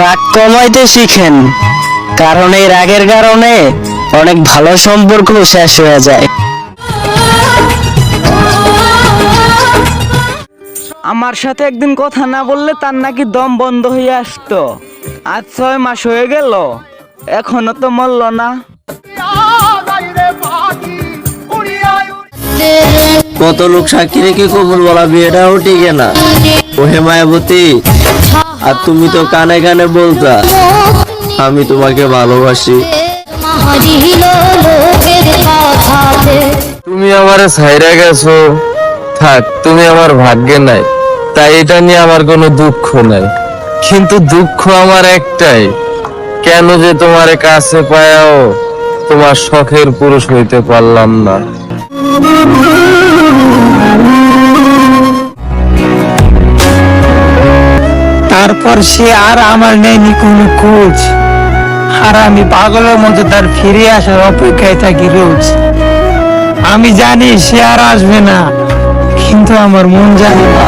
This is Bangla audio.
রাগ কমাইতে শিখেন, কারণ এই রাগের কারণে অনেক ভালো সম্পর্ক শেষ হয়ে যায়। আমার সাথে একদিন কথা না বললে তার নাকি দম বন্ধ হয়ে আসতো। আজ 6 মাস হয়ে গেল, এখনো তো মরল না। কত লোক সাক্ষী রেখে কবুল বলা বিয়েটাও টিকে না। ওহে মায়াবতী, আর তুমি তো কানে কানে বলতা আমি তোমাকে ভালোবাসি। তুমি আমারে ছাইরা গেছো, থাক, তুমি আমার ভাগ্যে নাই, তাই এটা নিয়ে আমার কোনো দুঃখ নাই। কিন্তু দুঃখ আমার একটাই, কেন যে তোমারে কাছে পায়াও তোমার শখের পুরুষ হইতে পারলাম না। তারপর সে আর আমার নেয়নি কোনো খোঁজ, আর আমি পাগলের মতো তার ফিরে আসার অপেক্ষায় থাকি রোজ। আমি জানি সে আর আসবে না, কিন্তু আমার মন জানে না।